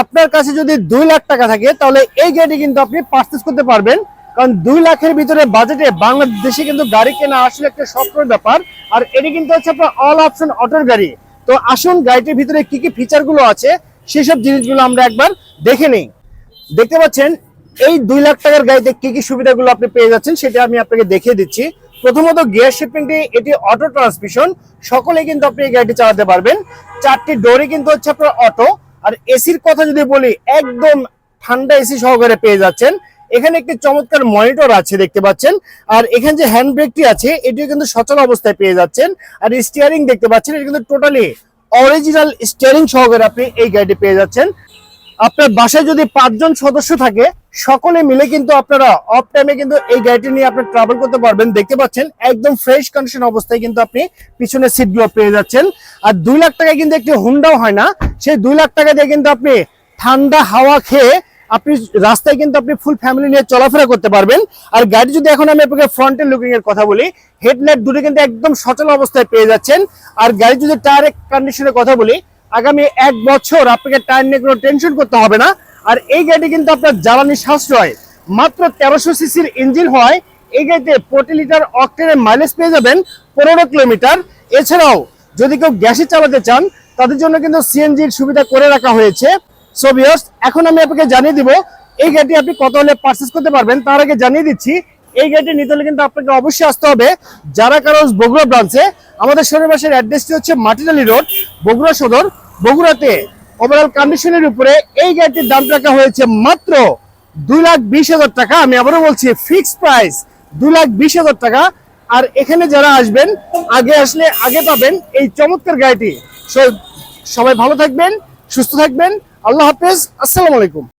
আপনার কাছে যদি 2 লাখ টাকা থাকে তাহলে এই গাড়িটি কিন্তু আপনি পারচেজ করতে পারবেন। কারণ 2 লাখের ভিতরে বাজেটে বাংলাদেশে কিন্তু গাড়ি কেনা আসলে একটা স্বপ্নের ব্যাপার। আর এটি কিন্তু হচ্ছে আপনার অল অপশন অটোর গাড়ি। তো আসুন গাড়িটির ভিতরে কি কি ফিচার গুলো আছে সেসব জিনিসগুলো আমরা একবার দেখে নিই। দেখতে পাচ্ছেন এই 2 লাখ টাকার গাড়িতে কি কি সুবিধাগুলো আপনি পেয়ে যাচ্ছেন সেটা আমি আপনাকে দেখিয়ে দিচ্ছি। প্রথমত গিয়ার শিফটিংটি, এটি অটো ট্রান্সমিশন, সকলেই কিন্তু আপনি এই গাড়িটি চালাতে পারবেন। 4টি ডোরই কিন্তু হচ্ছে আপনার অটো। আর এসির কথা যদি বলি, একদম ঠান্ডা এসি সহকারে পেয়ে যাচ্ছেন। এখানে একটি চমৎকার মনিটর আছে দেখতে পাচ্ছেন। আর এখানে যে হ্যান্ড ব্রেকটি আছে এটিও কিন্তু সচল অবস্থায় পেয়ে যাচ্ছেন। আর স্টিয়ারিং দেখতে পাচ্ছেন, এটা কিন্তু টোটালি অরিজিনাল স্টিয়ারিং সহকারে আপনি এই গাড়িটি পেয়ে যাচ্ছেন। আপনার বাসায় যদি 5 জন সদস্য থাকে সকলে মিলে কিন্তু আপনারা অফ টাইমে কিন্তু এই গাড়িটি নিয়ে আপনি ট্রাভেল করতে পারবেন। দেখতে পাচ্ছেন একদম ফ্রেশ কন্ডিশন অবস্থায় কিন্তু আপনি পিছনের সিটগুলো পেয়ে যাচ্ছেন। আর 2 লাখ টাকায় কিন্তু একটি হুন্ডাও হয় না, সেই 2 লাখ টাকা দিয়ে কিন্তু আপনি ঠান্ডা হাওয়া খেয়ে আপনি রাস্তায় কিন্তু আপনি ফুল ফ্যামিলি নিয়ে চলাফেরা করতে পারবেন। আর গাড়ি যদি এখন আমি আপনাকে ফ্রন্টের লুকিং এর কথা বলি, হেডলাইট দুটো কিন্তু একদম সচল অবস্থায় পেয়ে যাচ্ছেন। আর গাড়ি যদি টায়ারের কন্ডিশনের কথা বলি, আগামী 1 বছর আপনাকে টায়ার নিয়ে কোনো টেনশন করতে হবে না। আর এই গাড়ি কিন্তু আপনার জ্বালানি সাশ্রয়, মাত্র 1300 সিসির ইঞ্জিন হয় এই গাড়িতে প্রতি লিটার অক্টেনের মাইলেজ পেয়ে যাবেন 15 কিলোমিটার। এছাড়াও যদি কেউ গ্যাসে চালাতে চান তাদের জন্য কিন্তু সিএনজির সুবিধা করে রাখা হয়েছে। সো ভিউয়ার্স, এখন আমি আপনাকে জানিয়ে দিব এই গাড়িটি আপনি কত হলে পারচেজ করতে পারবেন। তার আগে জানিয়ে দিচ্ছি এই গাড়িটি নিতে হলে কিন্তু আপনাকে অবশ্যই আসতে হবে যারা কারোজ বগুড়া ব্রাঞ্চে। আমাদের শোরুম বাসের অ্যাড্রেসটি হচ্ছে মাটিডালি রোড, বগুড়া সদর, বগুড়াতে। ওভারঅল কন্ডিশনের উপরে এই গাড়িটির দাম রাখা হয়েছে মাত্র 2,20,000 টাকা। আমি আবারও বলছি, ফিক্স প্রাইস 2,20,000 টাকা। আর এখানে যারা আসবেন, আগে আসলে আগে পাবেন এই চমৎকার গাড়িটি। সবাই ভালো থাকবেন, সুস্থ থাকবেন। আল্লাহ হাফেজ, আসসালামু আলাইকুম।